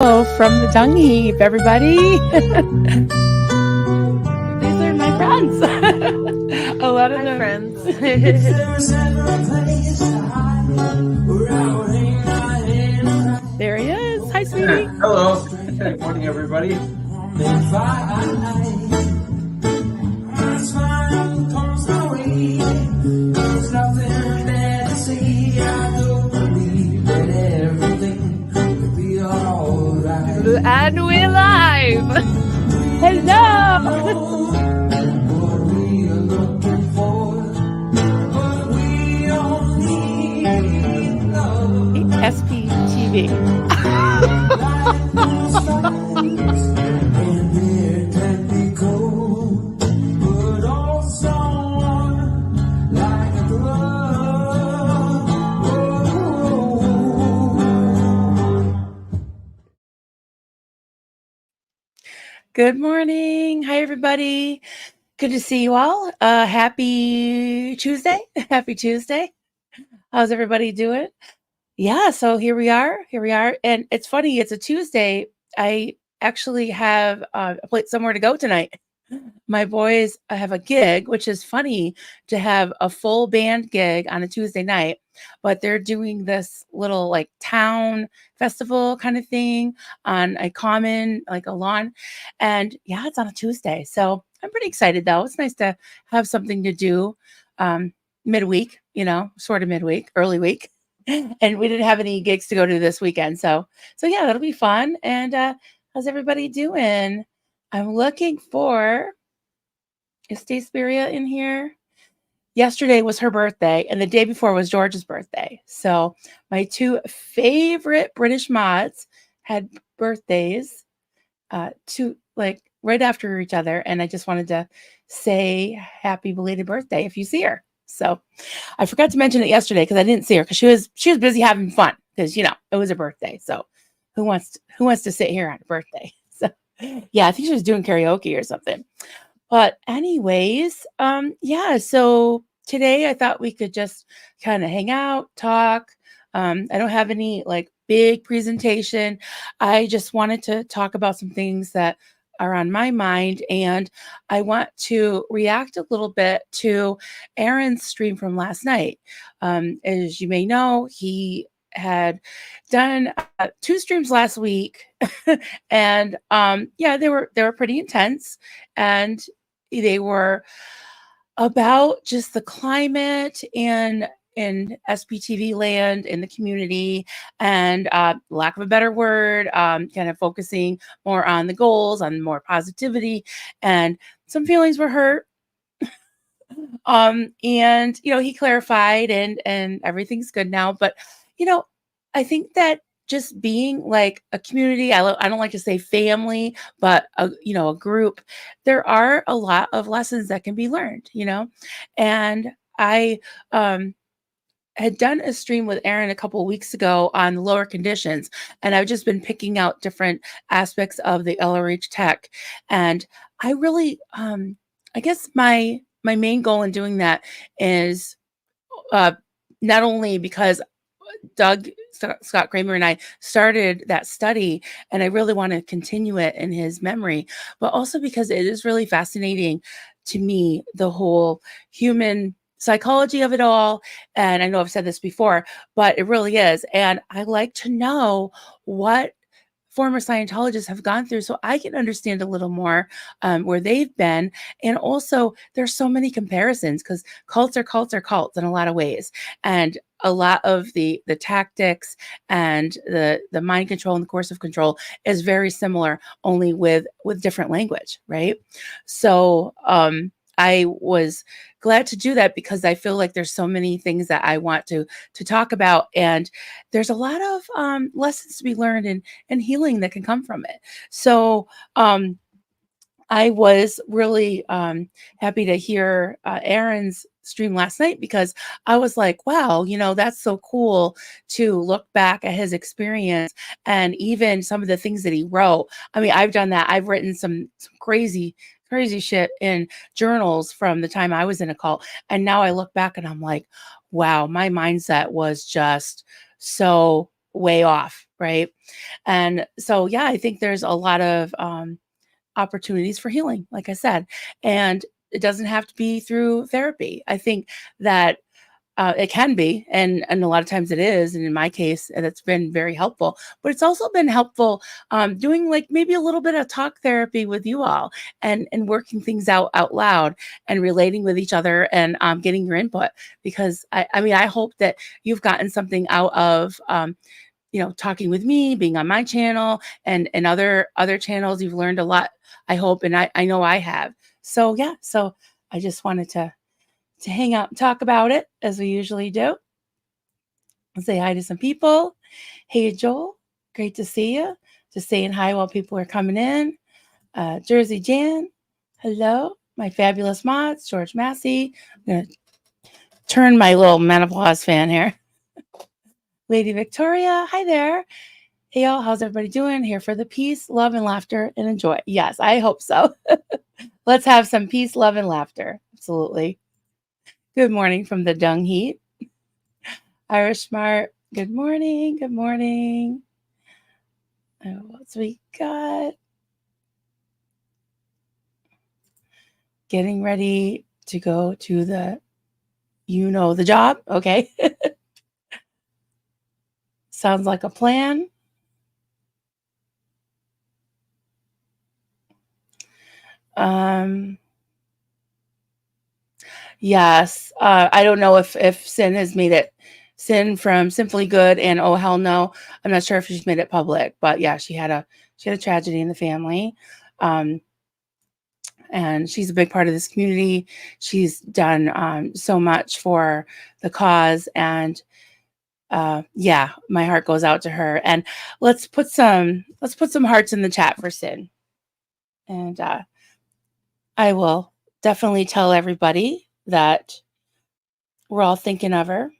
Hello from the dung heap, everybody. These are my friends. A lot of them. Friends. There he is. Hi, sweetie. Hello. Good morning, everybody. And we're live. Hello. SPTV. Good morning. Hi, everybody. Good to see you all. Happy Tuesday. Happy Tuesday. How's everybody doing? Yeah, so here we are. And it's funny, it's a Tuesday. I actually have a place somewhere to go tonight. My boys have a gig, which is funny to have a full band gig on a Tuesday night, but they're doing this little like town festival kind of thing on a common, like a lawn. And yeah, it's on a Tuesday. So I'm pretty excited though. It's nice to have something to do midweek, sort of midweek, early week. And we didn't have any gigs to go to this weekend. So yeah, that'll be fun. And how's everybody doing? I'm looking for, is Stace Beria in here? Yesterday was her birthday, and the day before was George's birthday. So my two favorite British mods had birthdays right after each other. And I just wanted to say happy belated birthday if you see her. So I forgot to mention it yesterday because I didn't see her because she was busy having fun because it was her birthday. So who wants to sit here on a birthday? So yeah, I think she was doing karaoke or something. But anyways, yeah, so today I thought we could just kind of hang out, talk. I don't have any like big presentation. I just wanted to talk about some things that are on my mind, and I want to react a little bit to Aaron's stream from last night. As you may know, he had done 2 streams last week, and yeah, they were pretty intense, and they were about just the climate and in SPTV land in the community, and lack of a better word, kind of focusing more on the goals, on more positivity, and some feelings were hurt. And he clarified, and everything's good now. But I think that just being like a community, I don't like to say family, but a group, there are a lot of lessons that can be learned, and I had done a stream with Aaron a couple of weeks ago on lower conditions, and I've just been picking out different aspects of the LRH tech. And I really, I guess my main goal in doing that is not only because Scott Kramer and I started that study, and I really want to continue it in his memory, but also because it is really fascinating to me, the whole human psychology of it all. And I know I've said this before, but it really is. And I like to know what former Scientologists have gone through so I can understand a little more where they've been. And also, there's so many comparisons because cults are cults in a lot of ways. And a lot of the tactics and the mind control and the coercive control is very similar, only with different language, right? So I was glad to do that because I feel like there's so many things that I want to talk about, and there's a lot of lessons to be learned and healing that can come from it. So I was really happy to hear Aaron's stream last night because I was like, wow, that's so cool to look back at his experience and even some of the things that he wrote. I mean, I've done that. I've written some crazy shit in journals from the time I was in a cult. And now I look back and I'm like, wow, my mindset was just so way off right? And so, yeah, I think there's a lot of opportunities for healing, like I said, and it doesn't have to be through therapy. I think that it can be, and a lot of times it is, and in my case, and it's been very helpful. But it's also been helpful doing like maybe a little bit of talk therapy with you all, and working things out loud and relating with each other and getting your input. Because I mean, I hope that you've gotten something out of talking with me, being on my channel and other channels. You've learned a lot, I hope, and I know I have. So yeah, so I just wanted to hang out and talk about it as we usually do. Say hi to some people. Hey, Joel, great to see you. Just saying hi while people are coming in. Jersey Jan, hello. My fabulous mods, George Massey. I'm going to turn my little menopause fan here. Lady Victoria, hi there. Hey, y'all, how's everybody doing? Here for the peace, love, and laughter and enjoy. Yes, I hope so. Let's have some peace, love, and laughter. Absolutely. Good morning from the dung heat. Irish Smart, good morning. Good morning. What's we got? Getting ready to go to the job. Okay. Sounds like a plan. Yes. I don't know if Sin has made it. Sin from Simply Good and Oh Hell No. I'm not sure if she's made it public, but yeah, she had a tragedy in the family. And she's a big part of this community. She's done so much for the cause, and yeah, my heart goes out to her. And let's put some hearts in the chat for Sin, and I will definitely tell everybody that we're all thinking of her.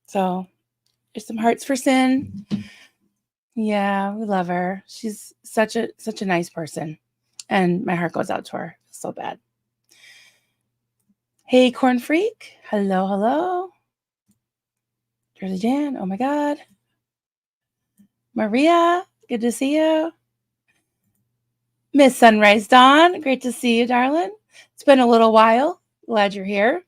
So there's some hearts for Sin. Yeah, we love her. She's such a nice person, and my heart goes out to her so bad. Hey, Corn Freak. Hello, hello. Jersey Jan. Oh my God. Maria, good to see you. Miss Sunrise Dawn, great to see you, darling. It's been a little while. Glad you're here.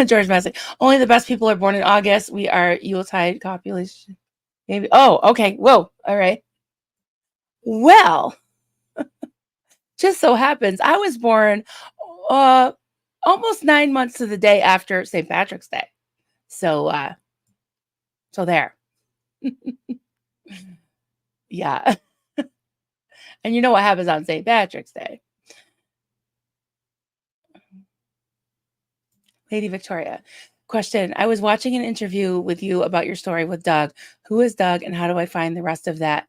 George Massey. Only the best people are born in August. We are Yuletide copulation. Maybe. Oh, okay. Whoa. All right. Well, just so happens I was born almost 9 months to the day after St. Patrick's Day. So there. Yeah. And you know what happens on St. Patrick's Day. Lady Victoria. Question. I was watching an interview with you about your story with Doug. Who is Doug, and how do I find the rest of that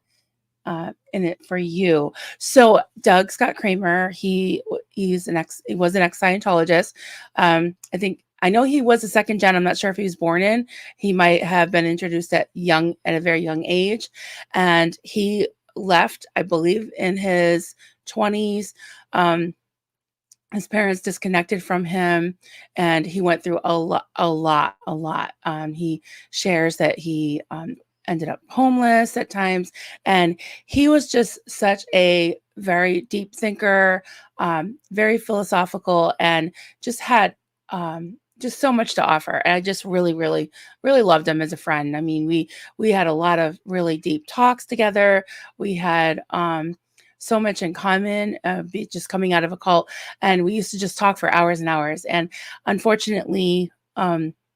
in it for you? So Doug Scott Kramer, he was an ex Scientologist. I know he was a second gen. I'm not sure if he was born in. He might have been introduced at a very young age, and he left, I believe, in his 20s. His parents disconnected from him, and he went through a lot. He shares that he ended up homeless at times, and he was just such a very deep thinker, very philosophical, and just had just so much to offer. And I just really, really, really loved him as a friend. I mean, we had a lot of really deep talks together. We had so much in common, just coming out of a cult. And we used to just talk for hours and hours. And unfortunately,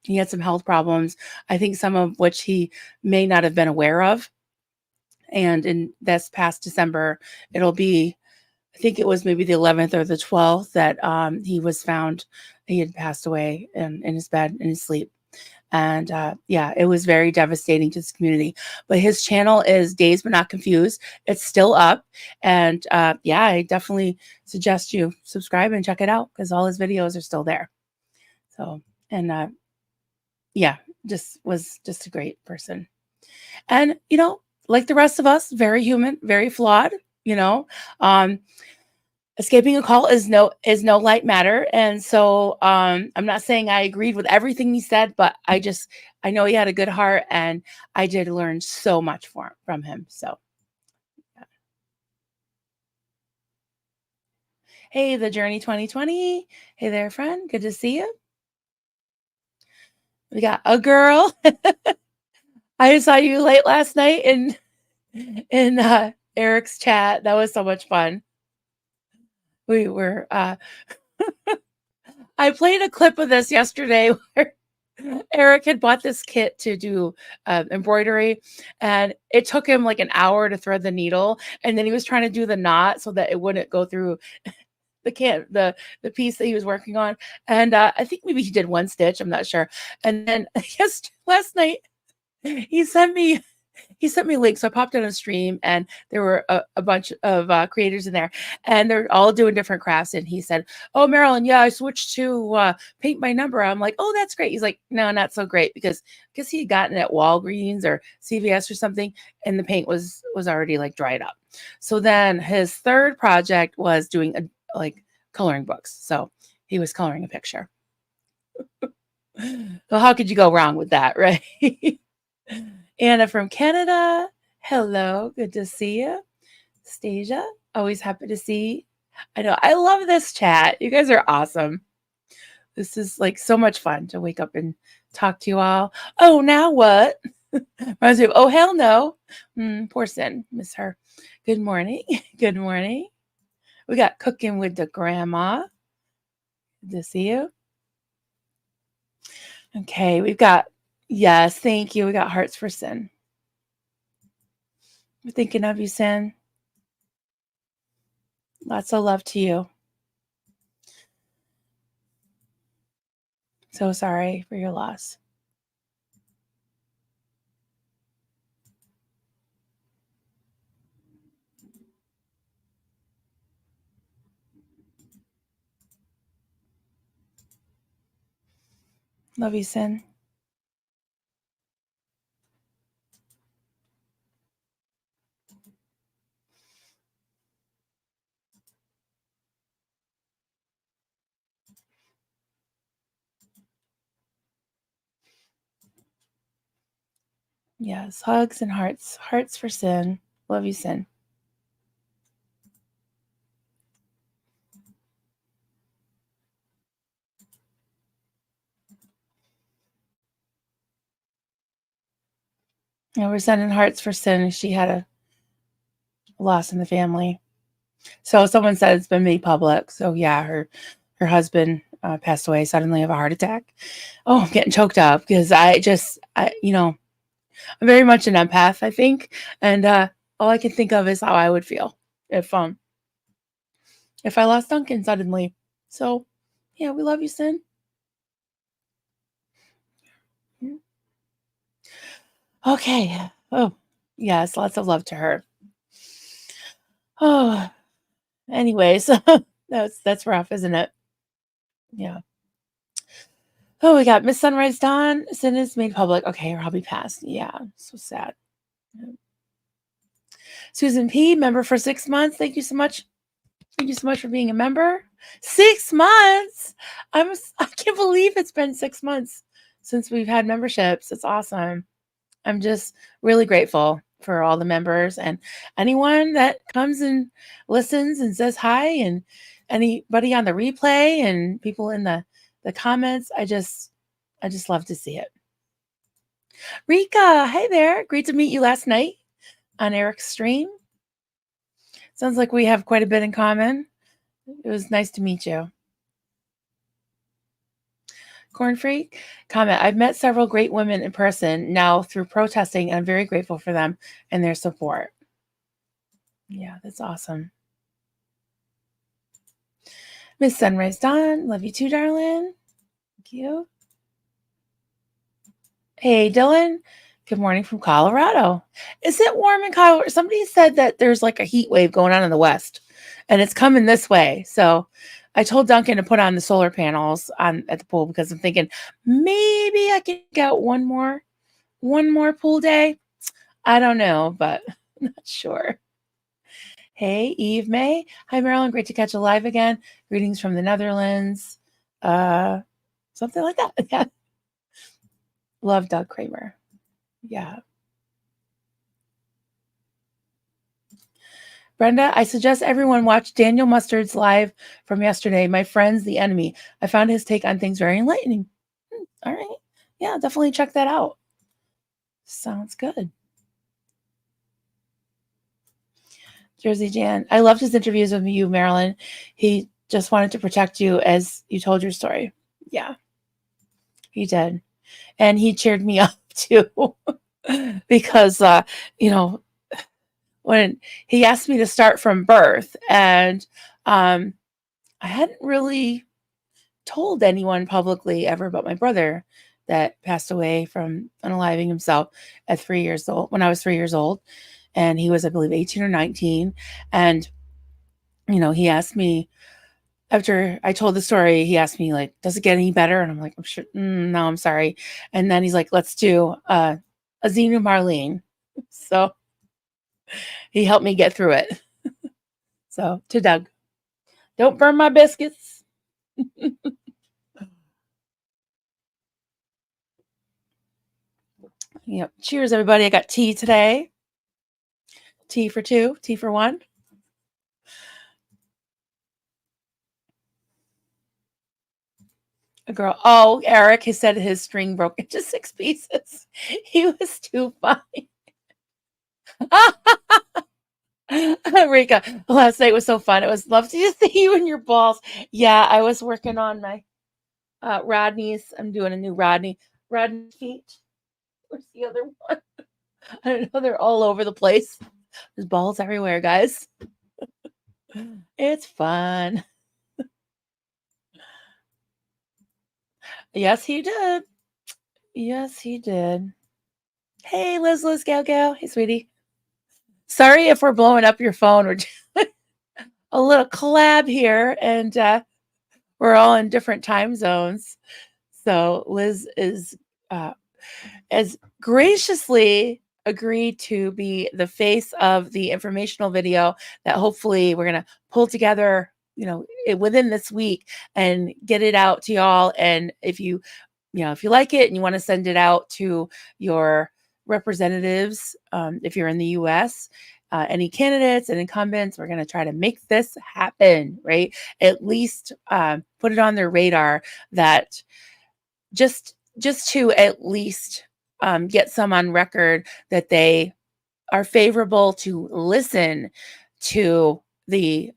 he had some health problems, I think some of which he may not have been aware of. And in this past December, it'll be, I think it was maybe the 11th or the 12th that he was found. He had passed away in his bed, in his sleep. And yeah, it was very devastating to this community. But his channel is Dazed But Not Confused. It's still up. And yeah, I definitely suggest you subscribe and check it out, because all his videos are still there. So, and yeah, was just a great person. And, like the rest of us, very human, very flawed, escaping a call is no light matter. And so I'm not saying I agreed with everything he said, but I know he had a good heart, and I did learn so much from him. So yeah. Hey, the Journey 2020. Hey there, friend. Good to see you. We got a girl. I saw you late last night in Eric's chat. That was so much fun. We were I played a clip of this yesterday where Eric had bought this kit to do embroidery, and it took him like an hour to thread the needle, and then he was trying to do the knot so that it wouldn't go through the piece that he was working on. And I think maybe he did one stitch, I'm not sure. And then last night he sent me he sent me a link. So I popped on a stream, and there were a bunch of creators in there, and they're all doing different crafts. And he said, "Oh, Marilyn, yeah, I switched to paint by number." I'm like, "Oh, that's great." He's like, "No, not so great," because I guess he had gotten it at Walgreens or CVS or something, and the paint was already like dried up. So then his third project was doing like coloring books. So he was coloring a picture. Well, how could you go wrong with that, right? Anna from Canada. Hello, good to see you. Stasia, always happy to see. I know, I love this chat. You guys are awesome. This is like so much fun to wake up and talk to you all. Oh, now what? Reminds me of, oh, hell no. Poor Sin, miss her. Good morning. Good morning. We got cooking with the grandma. Good to see you. Okay, we've got, yes, thank you. We got hearts for Sin. We're thinking of you, Sin. Lots of love to you. So sorry for your loss. Love you, Sin. Yes, hugs and hearts. Hearts for Sin. Love you, Sin. And we're sending hearts for Sin. She had a loss in the family. So someone said it's been made public. So yeah, her husband passed away suddenly of a heart attack. Oh, I'm getting choked up because I'm very much an empath, I think, and all I can think of is how I would feel if I lost Duncan suddenly. So yeah, we love you, Sin. Okay. Oh, yes, lots of love to her. Oh, anyways, that's rough, isn't it? Yeah. Oh, we got Miss Sunrise Dawn. Sin is made public. Okay, her hobby passed. Yeah, so sad. Yeah. Susan P, member for 6 months. Thank you so much. Thank you so much for being a member. 6 months. I can't believe it's been 6 months since we've had memberships. It's awesome. I'm just really grateful for all the members and anyone that comes and listens and says hi, and anybody on the replay and people in the comments. I just love to see it. Rika, hey there. Great to meet you last night on Eric's stream. Sounds like we have quite a bit in common. It was nice to meet you. Corn Freak, comment. I've met several great women in person now through protesting, and I'm very grateful for them and their support. Yeah, that's awesome. Miss Sunrise Dawn, love you too, darling. Thank you. Hey, Dylan. Good morning from Colorado. Is it warm in Colorado? Somebody said that there's like a heat wave going on in the West, and it's coming this way. So I told Duncan to put on the solar panels at the pool because I'm thinking maybe I can get one more pool day. I don't know, but I'm not sure. Hey, Eve May. Hi, Marilyn. Great to catch you live again. Greetings from the Netherlands. Something like that. Yeah. Love Doug Kramer. Yeah. Brenda, I suggest everyone watch Daniel Mustard's live from yesterday. My friend's the enemy. I found his take on things very enlightening. All right. Yeah, definitely check that out. Sounds good. Jersey Jan. I loved his interviews with you, Marilyn. He just wanted to protect you as you told your story. Yeah, he did. And he cheered me up too. Because when he asked me to start from birth, and I hadn't really told anyone publicly ever about my brother that passed away from unaliving himself at 3 years old, when I was 3 years old, and he was, I believe, 18 or 19. And he asked me, after I told the story, he asked me, like, does it get any better? And I'm like, I'm sure, no, I'm sorry. And then he's like, let's do a Xenu Marlene. So he helped me get through it. So to Doug, don't burn my biscuits. Yep. Cheers, everybody. I got tea today. Tea for two, tea for one. A girl. Oh, Eric, he said his string broke into 6 pieces. He was too funny. Rika, last night was so fun. It was lovely to see you and your balls. Yeah, I was working on my Rodney's. I'm doing a new Rodney's feet. Where's the other one? I don't know. They're all over the place. There's balls everywhere, guys. It's fun. Yes, he did. Yes, he did. Hey, Liz, Gal. Hey, sweetie. Sorry if we're blowing up your phone. We're doing a little collab here, and we're all in different time zones. So Liz is as graciously agreed to be the face of the informational video that hopefully we're going to pull together, within this week and get it out to y'all. And if you like it and you want to send it out to your representatives, if you're in the US, any candidates and incumbents, we're going to try to make this happen, right? At least put it on their radar that just to at least get some on record that they are favorable to listen to the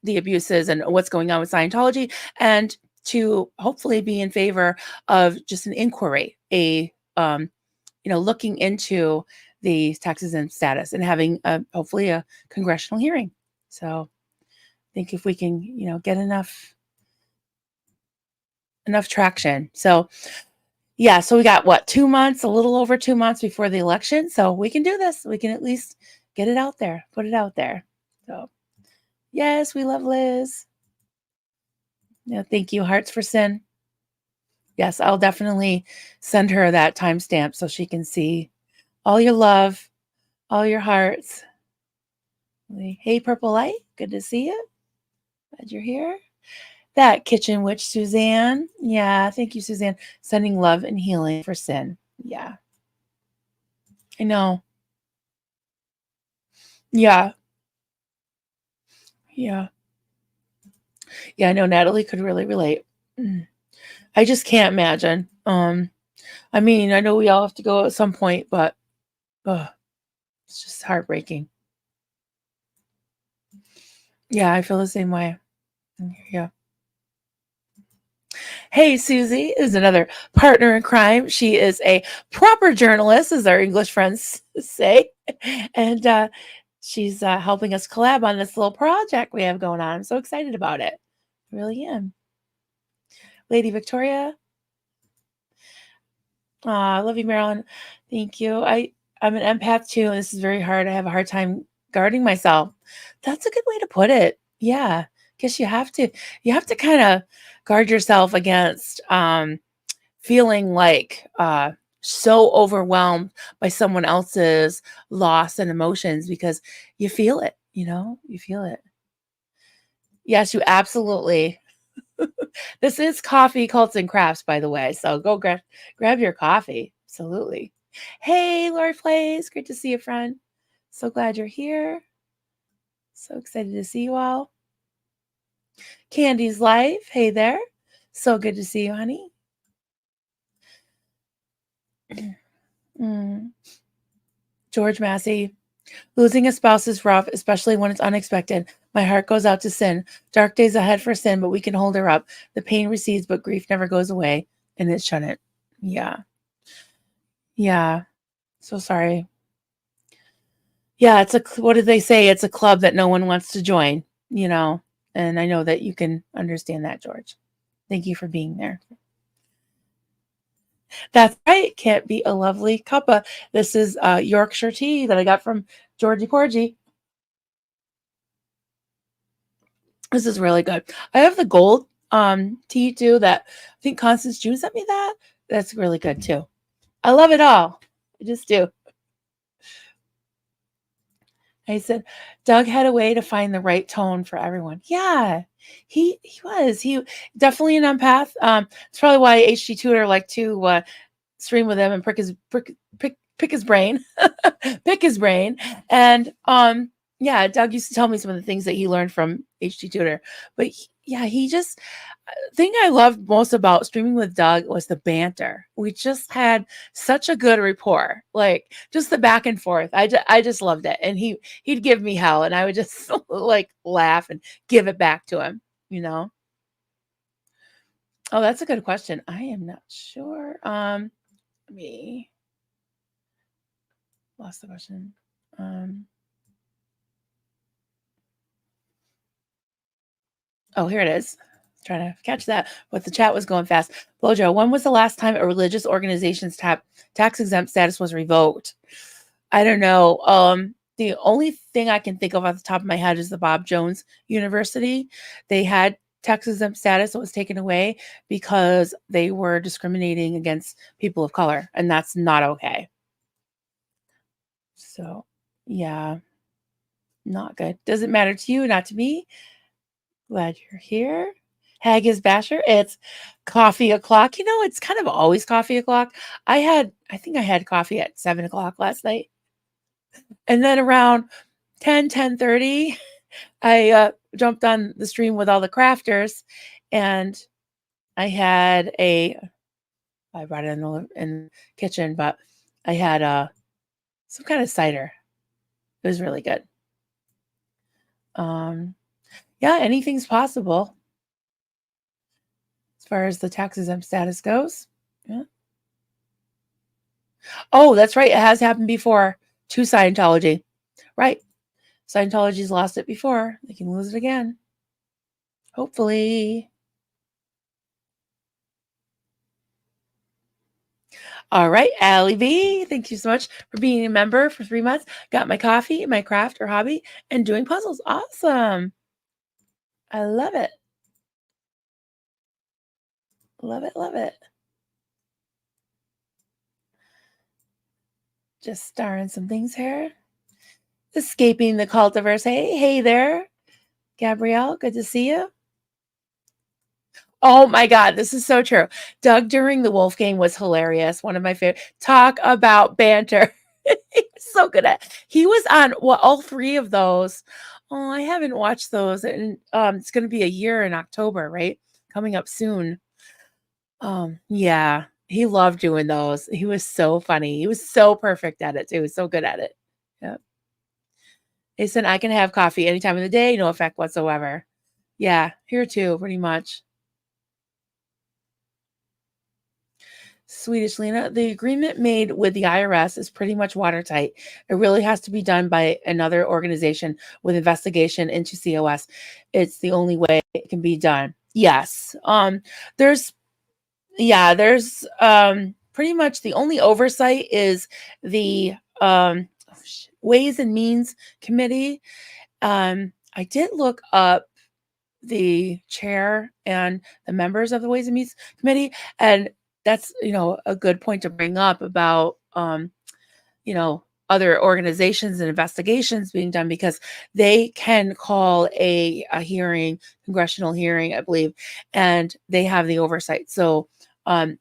abuses and what's going on with Scientology, and to hopefully be in favor of just an inquiry, looking into the tax-exempt status and having hopefully a congressional hearing. So I think if we can, get enough traction. So yeah, so we got what, 2 months, a little over 2 months before the election. So we can do this. We can at least get it out there, put it out there. So yes, we love Liz. Yeah, thank you. Hearts for Sin. Yes, I'll definitely send her that timestamp so she can see all your love, all your hearts. Hey, Purple Light, good to see you. Glad you're here. That kitchen witch, Suzanne. Yeah, thank you, Suzanne. Sending love and healing for Sin. Yeah. I know. Yeah. Yeah. Yeah, I know Natalie could really relate. I just can't imagine. I mean, I know we all have to go at some point, but it's just heartbreaking. Yeah, I feel the same way. Yeah. Hey, Susie is another partner in crime. She is a proper journalist, as our English friends say. And she's helping us collab on this little project we have going on. I'm so excited about it. I really am. Lady Victoria. I love you, Marilyn. Thank you. I'm an empath too, and this is very hard. I have a hard time guarding myself. That's a good way to put it. Yeah. Guess you have to kind of guard yourself against feeling like so overwhelmed by someone else's loss and emotions, because you feel it. You feel it. Yes, you absolutely. This is Coffee, Cults, and Crafts, by the way. So go grab your coffee. Absolutely. Hey, Lori Plays. Great to see you, friend. So glad you're here. So excited to see you all. Candy's Life. Hey there. So good to see you, honey. George Massey. Losing a spouse is rough, especially when it's unexpected. My heart goes out to Sin. Dark days ahead for Sin, but we can hold her up. The pain recedes, but grief never goes away, and it shouldn't. Yeah. Yeah. So sorry. Yeah, what did they say? It's a club that no one wants to join, and I know that you can understand that, George. Thank you for being there. That's right. Can't be a lovely cuppa. This is Yorkshire tea that I got from Georgie Porgy. This is really good. I have the gold tea too that I think Constance June sent me that. That's really good too. I love it all. I just do. I said, Doug had a way to find the right tone for everyone. Yeah, he was. He definitely an empath. It's probably why HG Tutor liked to stream with him and pick his brain, pick his brain. And yeah, Doug used to tell me some of the things that he learned from HG Tutor. But he just thing I loved most about streaming with Doug was the banter. We just had such a good rapport, like just the back and forth. I just loved it, and he'd give me hell, and I would just like laugh and give it back to him. Oh, that's a good question. I am not sure. Me lost the question. Oh, here it is. Trying to catch that, but the chat was going fast. Bojo, when was the last time a religious organization's tax-exempt status was revoked? I don't know. The only thing I can think of off the top of my head is the Bob Jones University. They had tax-exempt status that was taken away because they were discriminating against people of color, and that's not okay. So, yeah, not good. Doesn't matter to you, not to me. Glad you're here. Haggis Basher, it's coffee o'clock. It's kind of always coffee o'clock. I think I had coffee at 7 o'clock last night. And then around 10:30, I jumped on the stream with all the crafters, and I brought it in the kitchen, but I had some kind of cider. It was really good. Yeah, anything's possible as far as the tax-exempt status goes. Yeah. Oh, that's right. It has happened before to Scientology. Right. Scientology's lost it before. They can lose it again. Hopefully. All right, Allie B, thank you so much for being a member for 3 months. Got my coffee, my craft or hobby, and doing puzzles. Awesome. I love it. Love it, love it. Just starring some things here. Escaping the cultiverse. Hey there, Gabrielle. Good to see you. Oh my God, this is so true. Doug during the Wolf game was hilarious. One of my favorite. Talk about banter. He was so good at. He was on all three of those. Oh, I haven't watched those, and it's going to be a year in October, right? Coming up soon. Yeah, he loved doing those. He was so funny. He was so perfect at it too. He was so good at it. Yep. He said, "I can have coffee any time of the day, no effect whatsoever." Yeah, here too, pretty much. Swedish Lena, the agreement made with the IRS is pretty much watertight. It really has to be done by another organization with investigation into COS. It's the only way it can be done. Yes. There's pretty much the only oversight is the Ways and Means Committee. I did look up the chair and the members of the Ways and Means Committee, and that's a good point to bring up about other organizations and investigations being done, because they can call a hearing, congressional hearing, I believe, and they have the oversight. So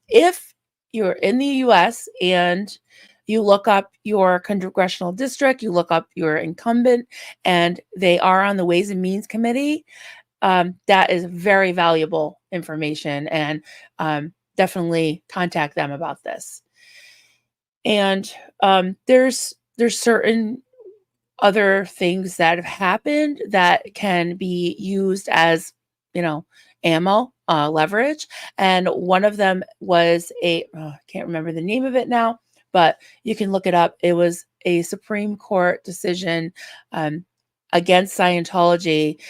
if you're in the US and you look up your congressional district, you look up your incumbent, and they are on the Ways and Means Committee, that is very valuable information, and definitely contact them about this. And there's certain other things that have happened that can be used as, ammo, leverage. And one of them was I can't remember the name of it now, but you can look it up. It was a Supreme Court decision against Scientology.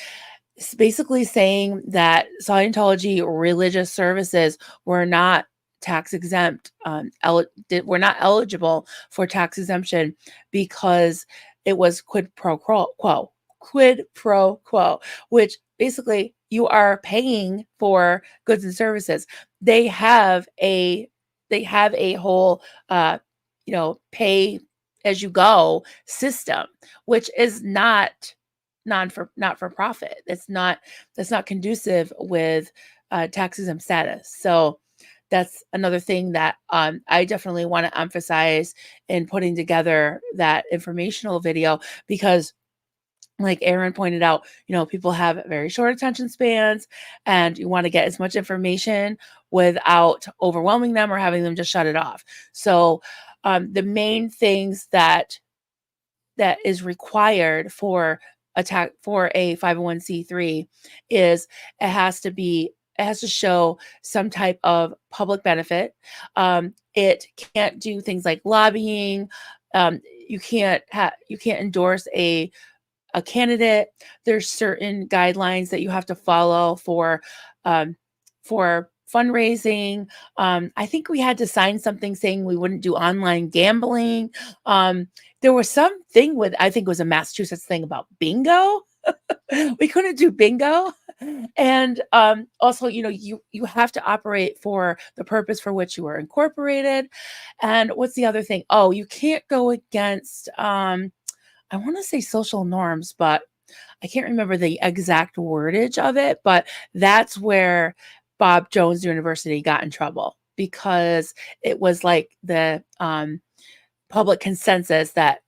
It's basically saying that Scientology religious services were not tax exempt, were not eligible for tax exemption because it was quid pro quo, which basically you are paying for goods and services. They have a whole pay as you go system, which is not not for profit. That's not conducive with tax exempt status. So that's another thing that I definitely want to emphasize in putting together that informational video, because like Aaron pointed out, people have very short attention spans, and you want to get as much information without overwhelming them or having them just shut it off. So the main things that is required for a 501c3 is it has to show some type of public benefit. It can't do things like lobbying. You can't endorse a candidate. There's certain guidelines that you have to follow for fundraising. I think we had to sign something saying we wouldn't do online gambling. There was something with, I think it was a Massachusetts thing about bingo. We couldn't do bingo. And also, you have to operate for the purpose for which you were incorporated. And what's the other thing? Oh, you can't go against I want to say social norms, but I can't remember the exact wordage of it. But that's where Bob Jones University got in trouble, because it was like the public consensus that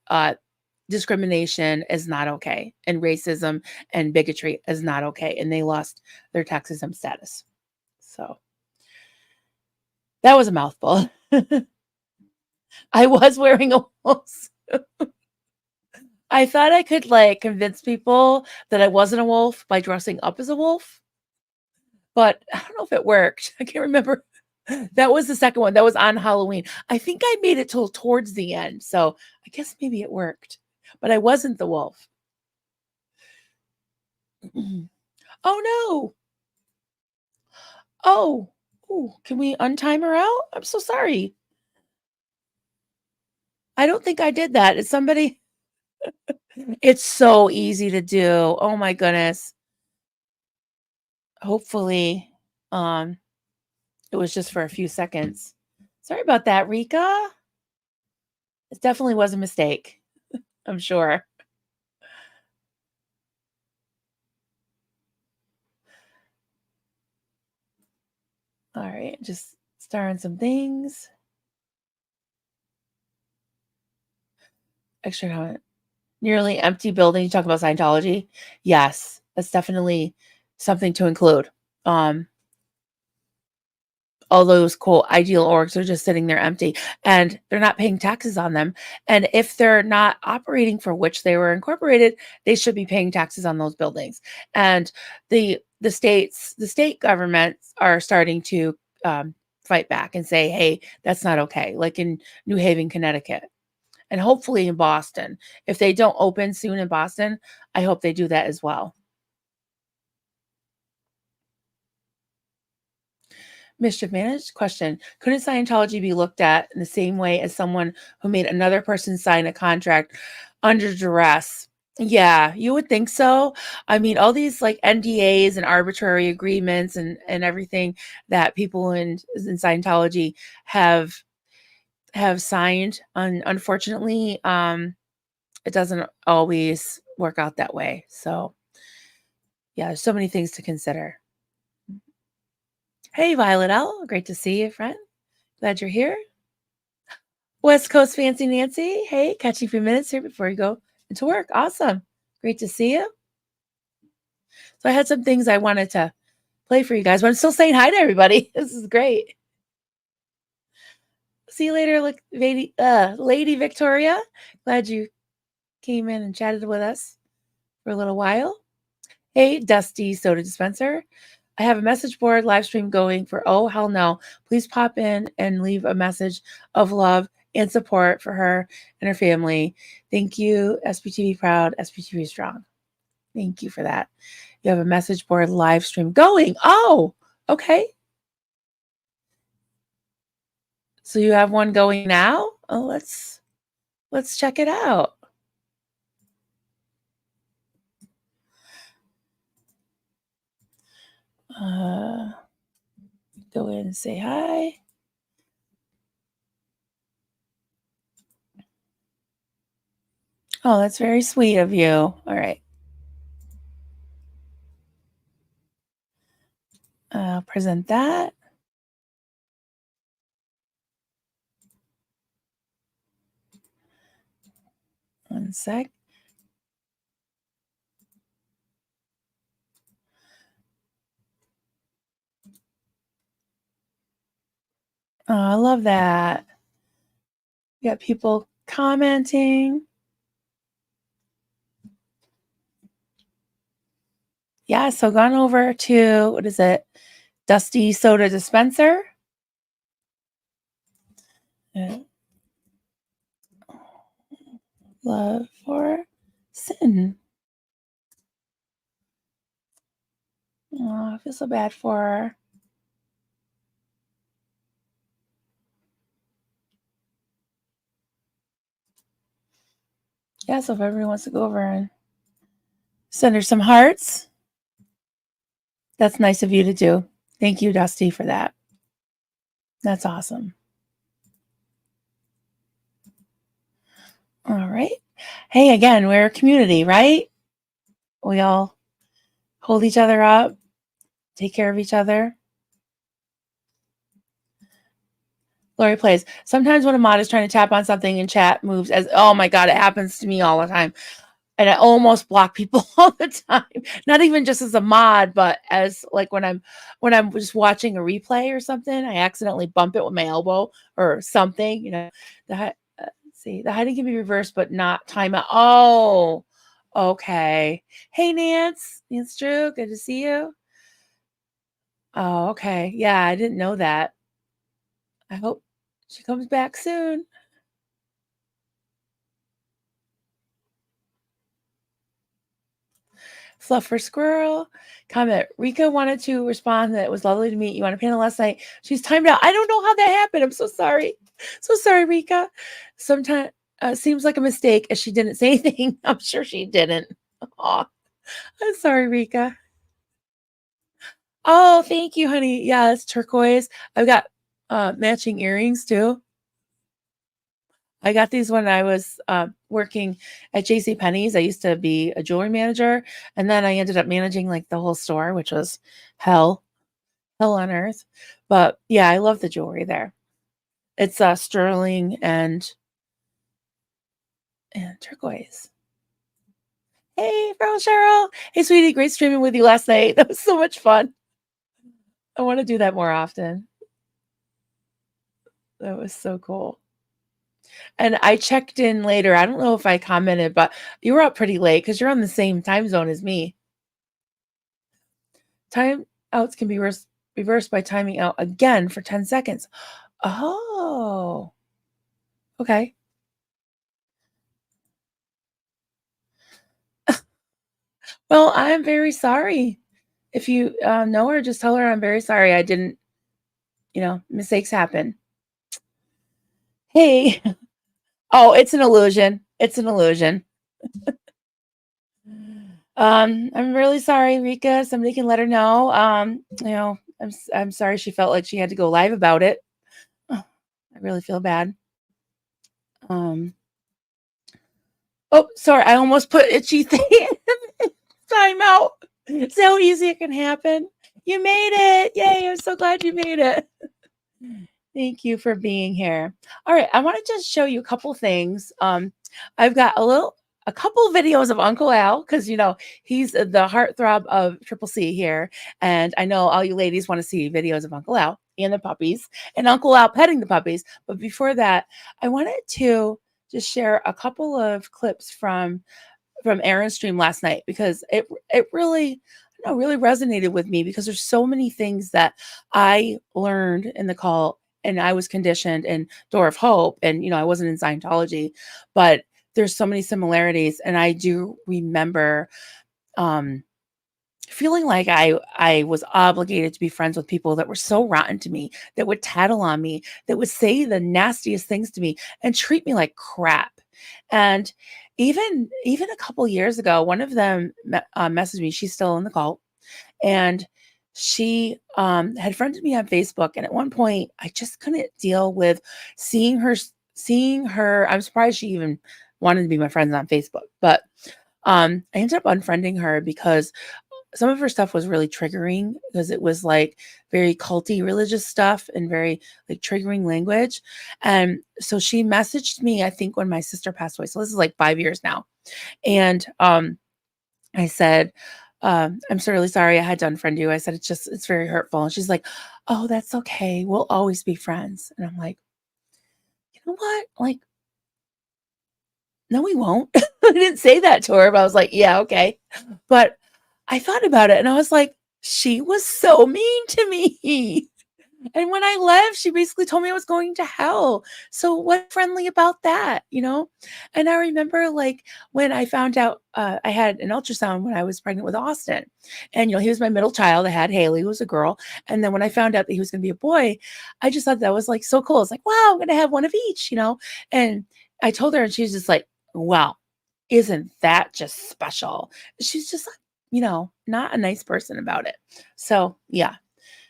discrimination is not okay, and racism and bigotry is not okay, and they lost their tax exempt status. So that was a mouthful. I was wearing a wolf. I thought I could convince people that I wasn't a wolf by dressing up as a wolf, but I don't know if it worked. I can't remember. That was the second one. That was on Halloween. I think I made it till towards the end, so I guess maybe it worked. But I wasn't the wolf. Oh no. Oh. Ooh, can we untime her out? I'm so sorry. I don't think I did that. Is somebody It's so easy to do. Oh my goodness. Hopefully, um, it was just for a few seconds. Sorry about that, Rika. It definitely was a mistake, I'm sure. All right, just starring some things. Extra comment. Nearly empty building. You talk about Scientology. Yes, that's definitely something to include. All those cool ideal orgs are just sitting there empty, and they're not paying taxes on them. And if they're not operating for which they were incorporated, they should be paying taxes on those buildings. And the state governments are starting to fight back and say, hey, that's not okay, like in New Haven, Connecticut, and hopefully in Boston. If they don't open soon in Boston, I hope they do that as well. Mischief managed question. Couldn't Scientology be looked at in the same way as someone who made another person sign a contract under duress? Yeah, you would think so. I mean, all these NDAs and arbitrary agreements and everything that people in Scientology have have signed. Unfortunately, it doesn't always work out that way. So yeah, there's so many things to consider. Hey, Violet L, great to see you, friend. Glad you're here. West Coast Fancy Nancy, hey, catching a few minutes here before you go into work. Awesome. Great to see you. So I had some things I wanted to play for you guys, but I'm still saying hi to everybody. This is great. See you later, Lady Victoria. Glad you came in and chatted with us for a little while. Hey, Dusty Soda Dispenser. I have a message board live stream going for Oh Hell No. Please pop in and leave a message of love and support for her and her family. Thank you, SPTV proud, SPTV strong. Thank you for that. You have a message board live stream going. Oh, okay. So you have one going now? Oh, let's check it out. Go in and say hi. Oh, that's very sweet of you. All right. Present that. One sec. Oh, I love that. You got people commenting. Yeah, so gone over to, what is it? Dusty Soda Dispenser. Love for Sin. Oh, I feel so bad for her. Yeah, so if everyone wants to go over and send her some hearts, that's nice of you to do. Thank you, Dusty, for that. That's awesome. All right. Hey, again, we're a community, right? We all hold each other up, take care of each other. Lori plays. Sometimes when a mod is trying to tap on something in chat moves as, oh my God, it happens to me all the time. And I almost block people all the time. Not even just as a mod, but as like when I'm just watching a replay or something, I accidentally bump it with my elbow or something. You know, let's see, the hiding can be reversed, but not timeout. Oh, okay. Hey, Nance Drew, good to see you. Oh, okay. Yeah, I didn't know that. I hope she comes back soon. Fluffer Squirrel. Comment. Rika wanted to respond that it was lovely to meet you on a panel last night. She's timed out. I don't know how that happened. I'm so sorry. So sorry, Rika. Sometimes seems like a mistake as she didn't say anything. I'm sure she didn't. Aw. I'm sorry, Rika. Oh, thank you, honey. Yeah, it's turquoise. I've got matching earrings too. I got these when I was working at J.C. Penney's. I used to be a jewelry manager, and then I ended up managing like the whole store, which was hell on earth. But yeah, I love the jewelry there. It's sterling and turquoise. Hey, Bro Cheryl. Hey, sweetie. Great streaming with you last night. That was so much fun. I want to do that more often. That was so cool. And I checked in later. I don't know if I commented, but you were up pretty late because you're on the same time zone as me. Time outs can be reversed by timing out again for 10 seconds. Oh, okay. Well, I'm very sorry. If you know her, just tell her I'm very sorry. I didn't, mistakes happen. Hey. Oh, it's an illusion. It's an illusion. I'm really sorry, Rika. Somebody can let her know. I'm sorry she felt like she had to go live about it. I really feel bad. Oh, sorry, I almost put itchy thing in timeout. See how easy it can happen? You made it. Yay, I'm so glad you made it. Thank you for being here. All right, I want to just show you a couple things. I've got a couple videos of Uncle Al because he's the heartthrob of Triple C here, and I know all you ladies want to see videos of Uncle Al and the puppies and Uncle Al petting the puppies. But before that, I wanted to just share a couple of clips from Aaron's stream last night because it really really resonated with me because there's so many things that I learned in the call and I was conditioned in Door of Hope and I wasn't in Scientology, but there's so many similarities and I do remember feeling like I was obligated to be friends with people that were so rotten to me, that would tattle on me, that would say the nastiest things to me and treat me like crap. And even a couple years ago, one of them messaged me. She's still in the cult, and she had friended me on Facebook. And at one point, I just couldn't deal with seeing her. I'm surprised she even wanted to be my friend on Facebook, but I ended up unfriending her because some of her stuff was really triggering because it was like very culty religious stuff and very like triggering language. And so she messaged me, I think when my sister passed away. So this is like 5 years now. And I said, I'm so really sorry I had to unfriend you. I said, it's very hurtful. And she's like, oh, that's okay. We'll always be friends. And I'm like, you know what? Like, no, we won't. I didn't say that to her, but I was like, yeah, okay. But I thought about it and I was like, she was so mean to me. And when I left, she basically told me I was going to hell. So what's friendly about that, And I remember like when I found out I had an ultrasound when I was pregnant with Austin. And, he was my middle child. I had Haley, who was a girl. And then when I found out that he was going to be a boy, I just thought that was like so cool. It's like, wow, I'm going to have one of each, And I told her and she was just like, wow, isn't that just special? She's just like, not a nice person about it. So yeah.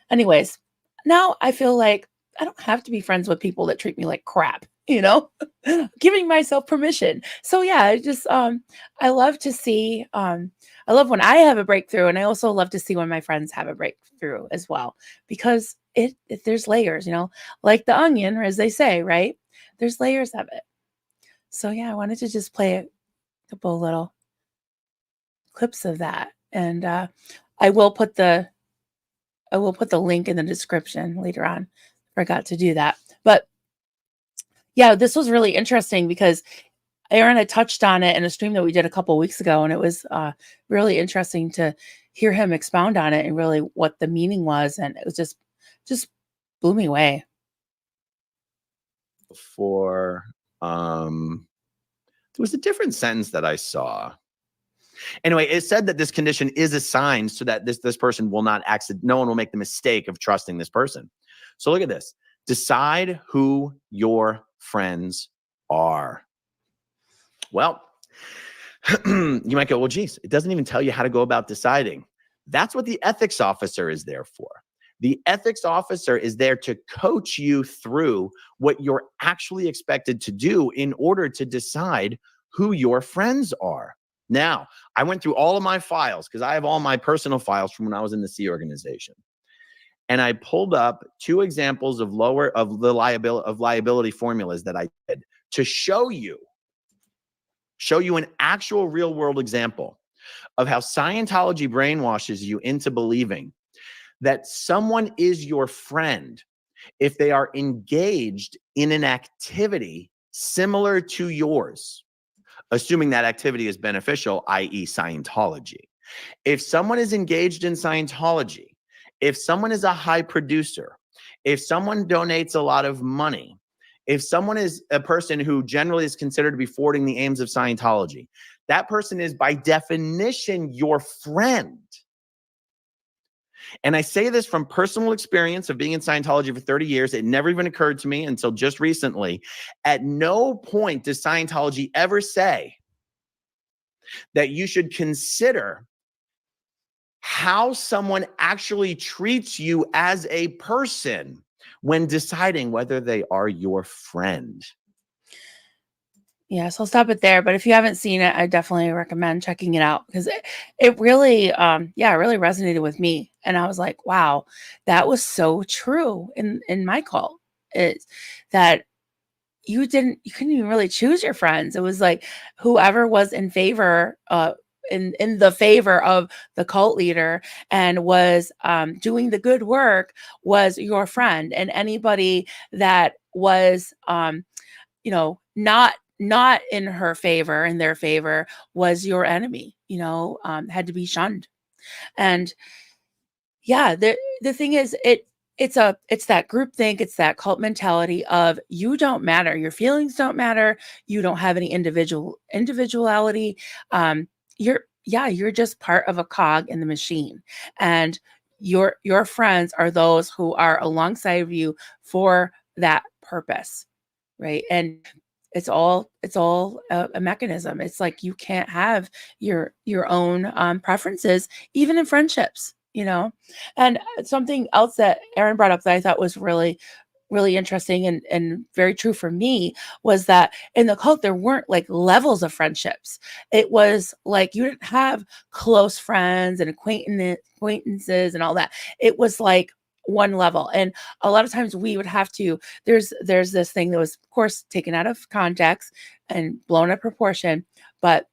Anyways, now I feel like I don't have to be friends with people that treat me like crap, giving myself permission. So yeah, I just, I love to see, I love when I have a breakthrough and I also love to see when my friends have a breakthrough as well, because there's layers, like the onion, or as they say, right? There's layers of it. So yeah, I wanted to just play a couple little clips of that. And, I will put the link in the description later on. Forgot to do that. But yeah, this was really interesting because Aaron had touched on it in a stream that we did a couple of weeks ago. And it was really interesting to hear him expound on it and really what the meaning was. And it was just blew me away. There was a different sentence that I saw. Anyway, it said that this condition is assigned so that this person will not no one will make the mistake of trusting this person. So look at this. Decide who your friends are. Well, you might go, well, geez, it doesn't even tell you how to go about deciding. That's what the ethics officer is there for. The ethics officer is there to coach you through what you're actually expected to do in order to decide who your friends are. Now, I went through all of my files because I have all my personal files from when I was in the Sea organization. And I pulled up 2 examples of liability formulas that I did to show you an actual real world example of how Scientology brainwashes you into believing that someone is your friend if they are engaged in an activity similar to yours, assuming that activity is beneficial, i.e. Scientology. If someone is engaged in Scientology, if someone is a high producer, if someone donates a lot of money, if someone is a person who generally is considered to be forwarding the aims of Scientology, that person is by definition your friend. And I say this from personal experience of being in Scientology for 30 years. It never even occurred to me until just recently. At no point does Scientology ever say that you should consider how someone actually treats you as a person when deciding whether they are your friend. Yes, I'll stop it there. But if you haven't seen it, I definitely recommend checking it out because it really, yeah, it really resonated with me. And I was like, wow, that was so true in my cult. It's that you couldn't even really choose your friends. It was like whoever was in favor, in the favor of the cult leader and was doing the good work was your friend, and anybody that was not in her favor, in their favor, was your enemy, had to be shunned. And yeah, the thing is, it's that group think, it's that cult mentality of you don't matter, your feelings don't matter, you don't have any individuality. You're just part of a cog in the machine, and your friends are those who are alongside of you for that purpose, right? And it's all a mechanism. It's like you can't have your own preferences, even in friendships. And something else that Aaron brought up that I thought was really really interesting and very true for me was that in the cult there weren't like levels of friendships. It was like you didn't have close friends and acquaintances and all that. It was like one level. And a lot of times we would have to there's this thing that was of course taken out of context and blown out of proportion, but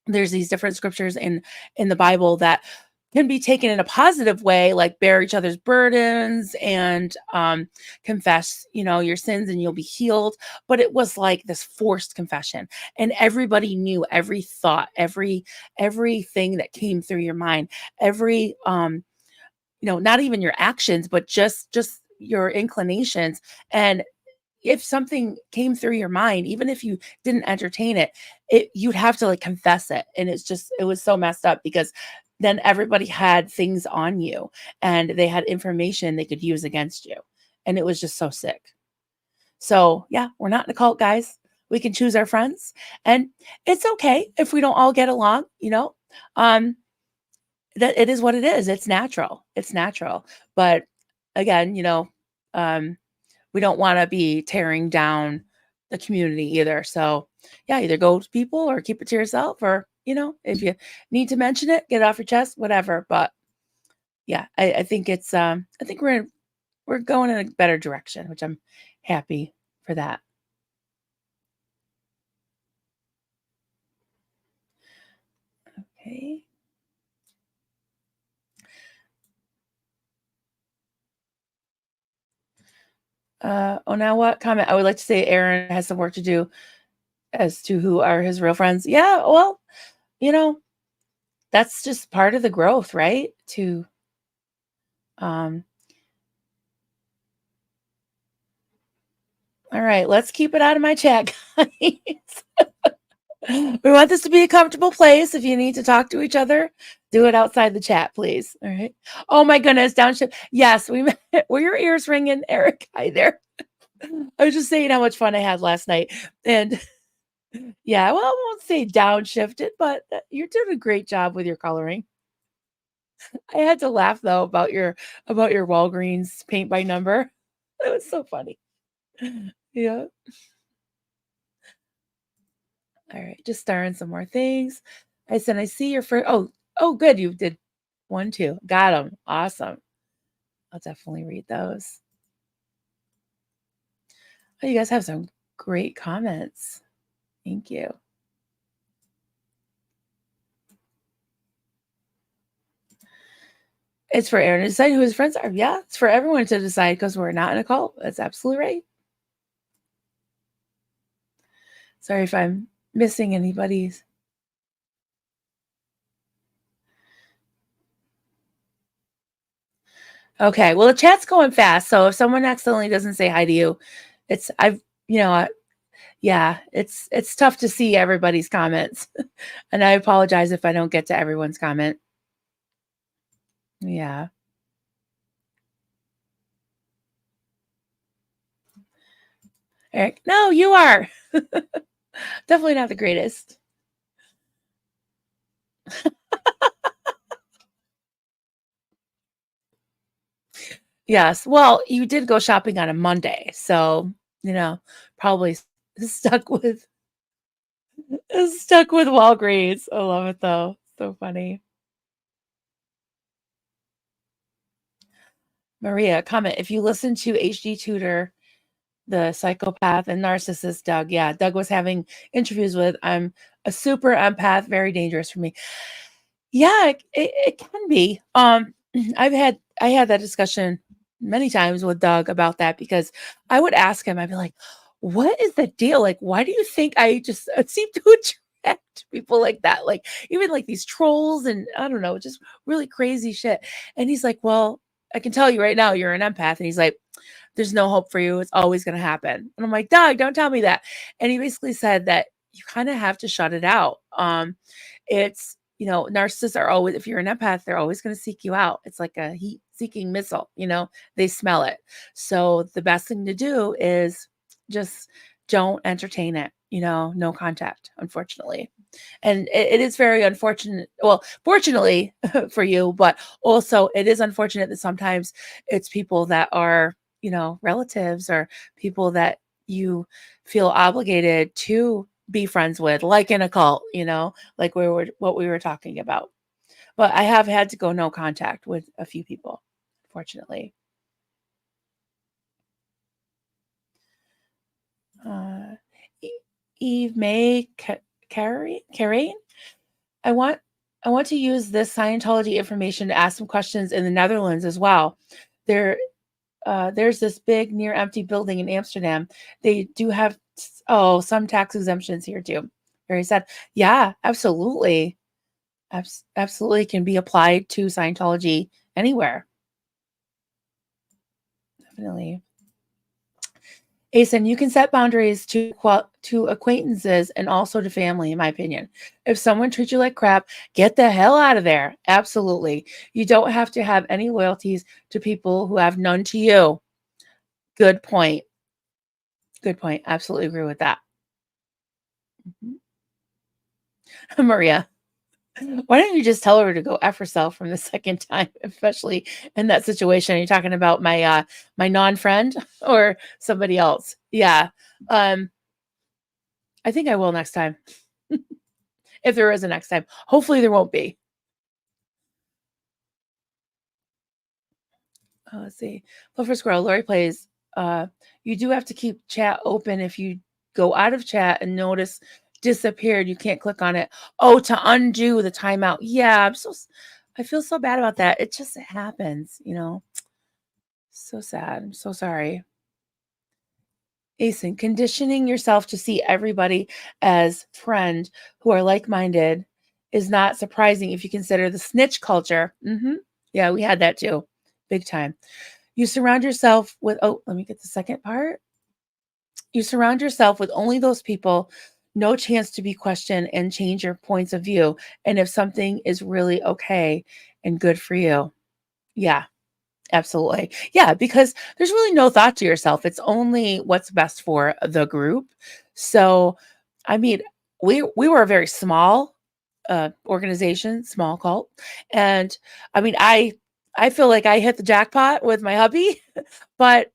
there's these different scriptures in the Bible that can be taken in a positive way, like bear each other's burdens and confess, your sins and you'll be healed. But it was like this forced confession, and everybody knew every thought, everything that came through your mind, every not even your actions, but just your inclinations. And if something came through your mind, even if you didn't entertain it, you'd have to like confess it. And it was so messed up because then everybody had things on you and they had information they could use against you. And it was just so sick. So yeah, we're not in a cult, guys. We can choose our friends, and it's okay if we don't all get along. Um, that it is what it is. It's natural. It's natural. But again, um, we don't want to be tearing down the community either. So yeah, either go to people or keep it to yourself, or if you need to mention it, get it off your chest, whatever. But yeah, I think I think we're going in a better direction, which I'm happy for that. Okay. Oh, now what comment? I would like to say Aaron has some work to do as to who are his real friends. Yeah, well, you know, that's just part of the growth, right? To um All right, let's keep it out of my chat, guys. We want this to be a comfortable place. If you need to talk to each other, do it outside the chat, please. All right. Oh my goodness, downshift. Yes, were your ears ringing, Eric? Hi there. I was just saying how much fun I had last night. And yeah, well, I won't say downshifted, but you're doing a great job with your coloring. I had to laugh though about your Walgreens paint by number. It was so funny. Yeah. All right, just starring some more things. I said, I see your first. Oh, good. You did one, two. Got them. Awesome. I'll definitely read those. Oh, you guys have some great comments. Thank you. It's for Aaron to decide who his friends are. Yeah, it's for everyone to decide because we're not in a cult. That's absolutely right. Sorry if I'm missing anybody's. Okay, well, the chat's going fast. So if someone accidentally doesn't say hi to you, it's, yeah, it's tough to see everybody's comments. And I apologize if I don't get to everyone's comment. Yeah. Eric, no, you are. Definitely not the greatest. Yes. Well, you did go shopping on a Monday, so, probably stuck with Stuck with Walgreens. I love it though. So funny. Maria, comment. If you listen to HD Tutor, the psychopath and narcissist Doug, yeah, Doug was having interviews with, I'm a super empath, very dangerous for me. Yeah, it can be. I had that discussion many times with Doug about that because I would ask him, I'd be like, what is the deal? Like, why do you think I just seem to attract people like that? Like, even like these trolls and I don't know, just really crazy shit. And he's like, well, I can tell you right now, you're an empath. And he's like, there's no hope for you. It's always going to happen. And I'm like, Doug, don't tell me that. And he basically said that you kind of have to shut it out. It's, narcissists are always, if you're an empath, they're always going to seek you out. It's like a heat seeking missile, they smell it. So the best thing to do is just don't entertain it, no contact, unfortunately. And it is very unfortunate. Well, fortunately for you, but also it is unfortunate that sometimes it's people that are, relatives or people that you feel obligated to be friends with, like in a cult, like what we were talking about. But I have had to go no contact with a few people, fortunately. Uh, Eve May Carey, I want I want to use this Scientology information to ask some questions in the Netherlands as well. There's this big near empty building in Amsterdam. They do have some tax exemptions here too. Very sad. Yeah, absolutely. Absolutely can be applied to Scientology anywhere. Definitely. Asen, you can set boundaries to acquaintances and also to family, in my opinion. If someone treats you like crap, get the hell out of there. Absolutely. You don't have to have any loyalties to people who have none to you. Good point. Good point. Absolutely agree with that. Mhm. Maria, why don't you just tell her to go F herself from the second time, especially in that situation? Are you talking about my non-friend or somebody else? Yeah. I think I will next time. If there is a next time. Hopefully there won't be. Let's see. Fluffer Squirrel, Lori plays. You do have to keep chat open. If you go out of chat and notice disappeared, you can't click on it. Oh, to undo the timeout. Yeah, I feel so bad about that. It just happens, So sad. I'm so sorry. Asen, conditioning yourself to see everybody as friend who are like-minded is not surprising if you consider the snitch culture. Yeah, we had that too. Big time. You surround yourself with, let me get the second part. You surround yourself with only those people, no chance to be questioned and change your points of view. And if something is really okay and good for you. Yeah, absolutely. Yeah, because there's really no thought to yourself. It's only what's best for the group. So, I mean, we were a very small organization, small cult. And I mean, I feel like I hit the jackpot with my hubby, but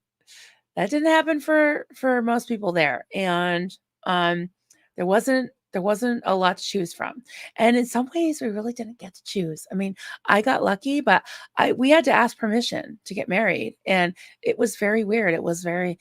that didn't happen for most people there. And um there wasn't a lot to choose from. And in some ways we really didn't get to choose. I mean, I got lucky, but we had to ask permission to get married. And it was very weird. It was very,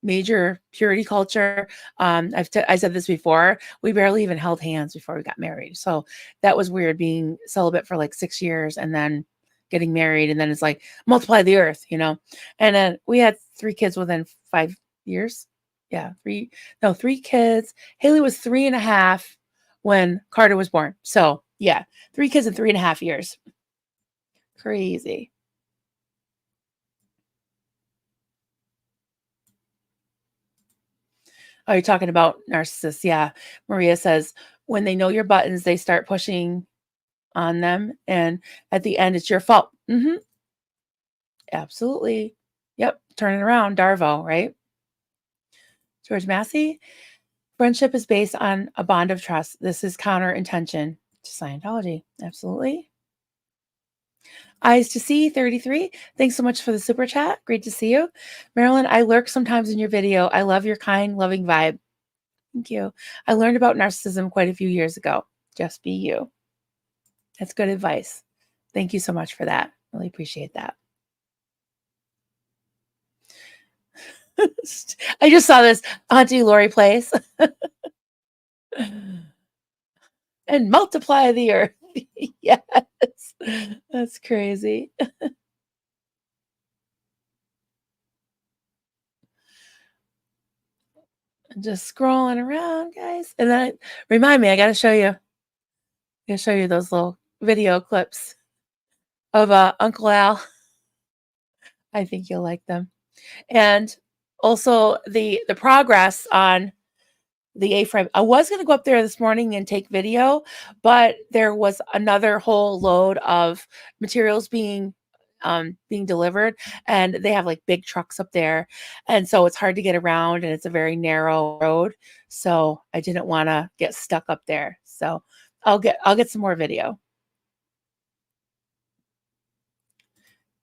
major purity culture. I said this before, we barely even held hands before we got married. So that was weird, being celibate for like 6 years and then getting married. And then it's like multiply the earth, and then we had 3 kids within 5 years. Yeah, 3 kids. Haley was 3.5 when Carter was born. So yeah, 3 kids in 3.5 years. Crazy. Oh, you're talking about narcissists. Yeah. Maria says, when they know your buttons, they start pushing on them. And at the end, it's your fault. Absolutely. Yep. Turn it around. Darvo, right? George Massey. Friendship is based on a bond of trust. This is counter intention to Scientology. Absolutely. Eyes to see 33. Thanks so much for the super chat. Great to see you. Marilyn, I lurk sometimes in your video. I love your kind, loving vibe. Thank you. I learned about narcissism quite a few years ago. Just be you. That's good advice. Thank you so much for that. Really appreciate that. I just saw this Auntie Lori Place. And multiply the earth. Yes. That's crazy. Just scrolling around, guys. And then remind me, I gotta show you. Those little video clips of Uncle Al. I think you'll like them. And also the progress on the A-frame. I was going to go up there this morning and take video, but there was another whole load of materials being delivered, and they have like big trucks up there, and so it's hard to get around, and it's a very narrow road. So I didn't want to get stuck up there. So I'll get some more video.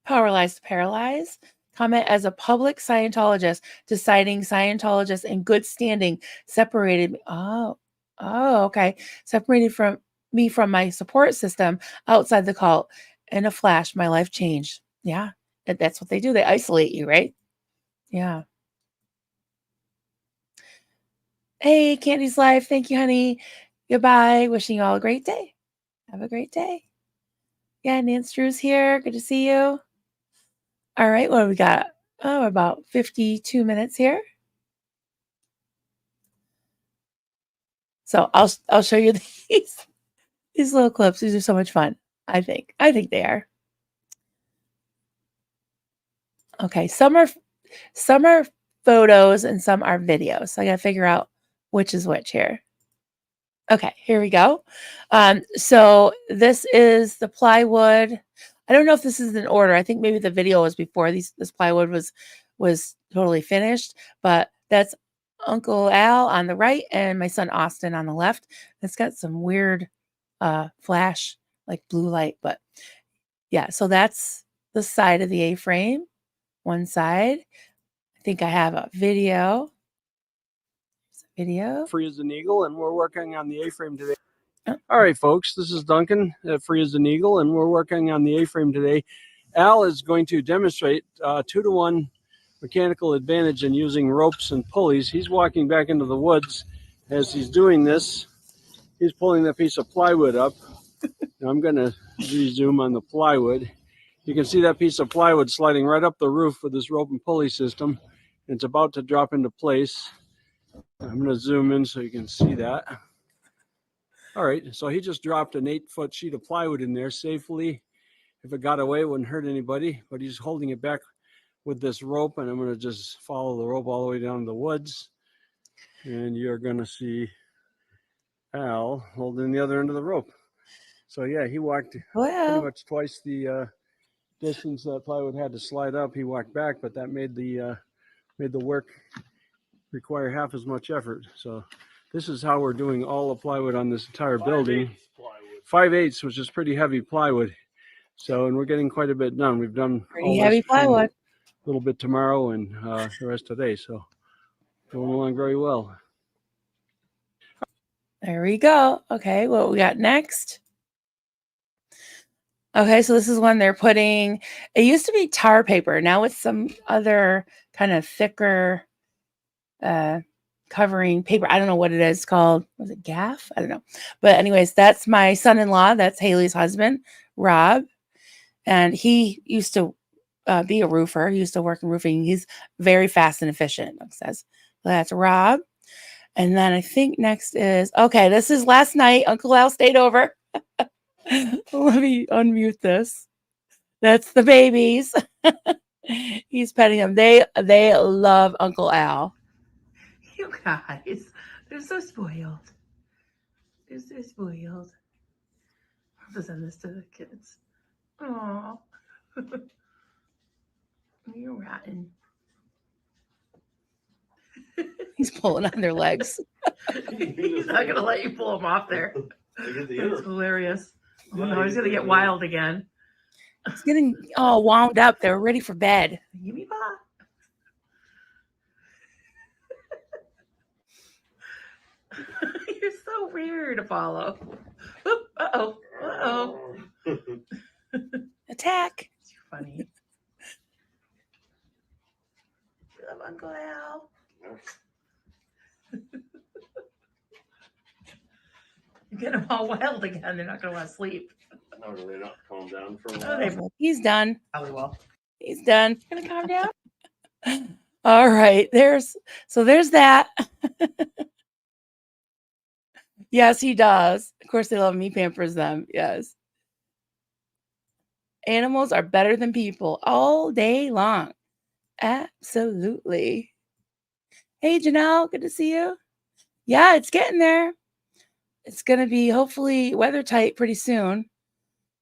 Powerless to paralyze. Comment: as a public Scientologist, deciding Scientologists in good standing separated me. Oh, okay. Separated from me from my support system outside the cult. In a flash, my life changed. Yeah, that's what they do. They isolate you, right? Yeah. Hey, Candy's Life. Thank you, honey. Goodbye. Wishing you all a great day. Have a great day. Yeah, Nance Drew's here. Good to see you. All right, what do we got? Oh, about 52 minutes here. So I'll show you these little clips. These are so much fun. I think they are. Okay, some are photos and some are videos. So I got to figure out which is which here. Okay, here we go. So this is the plywood. I don't know if this is in order. I think maybe the video was before this plywood was totally finished, but that's Uncle Al on the right and my son Austin on the left. It's got some weird flash, like blue light, but yeah, so that's the side of the A-frame, one side. I think I have a video. Free as an Eagle, and we're working on the A-frame today. Oh. All right, folks, this is Duncan at Free as an Eagle, and we're working on the A-frame today. Al is going to demonstrate 2-to-1 mechanical advantage in using ropes and pulleys. He's walking back into the woods. As he's doing this, he's pulling that piece of plywood up. Now I'm going to re-zoom on the plywood. You can see that piece of plywood sliding right up the roof with this rope and pulley system. It's about to drop into place. I'm going to zoom in so you can see that. All right, so he just dropped an 8-foot sheet of plywood in there safely. If it got away, it wouldn't hurt anybody, but he's holding it back with this rope, and I'm going to just follow the rope all the way down the woods, and you're going to see Al holding the other end of the rope. So yeah, he walked pretty much twice the distance that plywood had to slide up. He walked back, but that made the work require half as much effort. So this is how we're doing all the plywood on this entire building. 5/8, which is pretty heavy plywood. So, and we're getting quite a bit done. We've done pretty heavy plywood. A little bit tomorrow and the rest today. So going along very well. There we go. Okay, what we got next? Okay, so this is when they're putting, it used to be tar paper. Now it's some other kind of thicker covering paper. I don't know what it is called. Was it gaff? I don't know. But anyways, that's my son-in-law. That's Haley's husband, Rob. And he used to be a roofer. He used to work in roofing. He's very fast and efficient, it says. That's Rob. And then I think next is, okay, this is last night. Uncle Al stayed over. Let me unmute this. That's the babies. He's petting them. They love Uncle Al. You guys, they're so spoiled. They're so spoiled. I'll have to send this to the kids. Aw. You're rotten. He's pulling on their legs. He's not going to let you pull them off there. It's hilarious. Oh no, he's going to get wild again. He's getting all wound up. They're ready for bed. Give me Bob. You're so weird, Apollo. Oop, uh-oh. Uh-oh. Attack. You're funny. I love Uncle Al. You get them all wild again. They're not going to want to sleep. No, do they not calm down for a Oh, while? he's done. Probably will. He's done. Gonna calm down. All right. There's that. Yes, he does. Of course, they love me. Pampers them. Yes. Animals are better than people all day long. Absolutely. Hey, Janelle. Good to see you. Yeah, it's getting there. It's going to be hopefully weather tight pretty soon.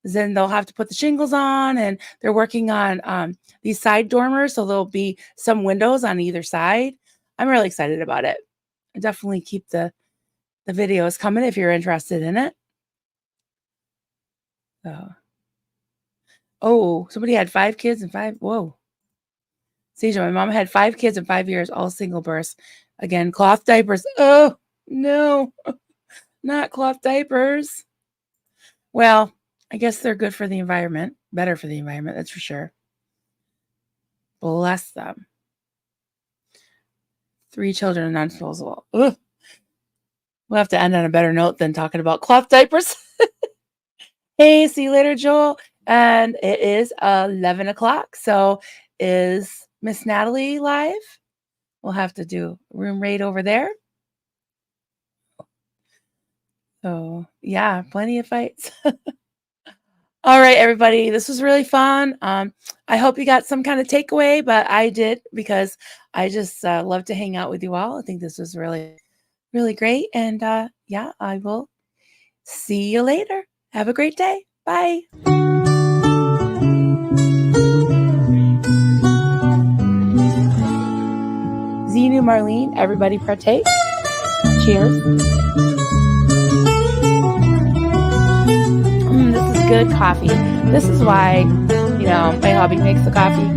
Then they'll have to put the shingles on, and they're working on these side dormers. So there'll be some windows on either side. I'm really excited about it. I definitely keep the videos coming if you're interested in it. So, oh, somebody had 5 kids and 5. Whoa. Seja, my mom had 5 kids in 5 years, all single births. Again, cloth diapers. Oh, no, not cloth diapers. Well, I guess they're good for the environment, better for the environment, that's for sure. Bless them. 3 children and non-disposable. Ugh. We'll have to end on a better note than talking about cloth diapers. Hey, see you later, Joel. And it is 11 o'clock. So is Miss Natalie live? We'll have to do room raid over there. So yeah, plenty of fights. All right, everybody. This was really fun. I hope you got some kind of takeaway, but I did because I just love to hang out with you all. I think this was really, really great. And yeah, I will see you later. Have a great day. Bye. Zenu, Marlene, everybody partake. Cheers. This is good coffee. This is why, my hubby makes the coffee.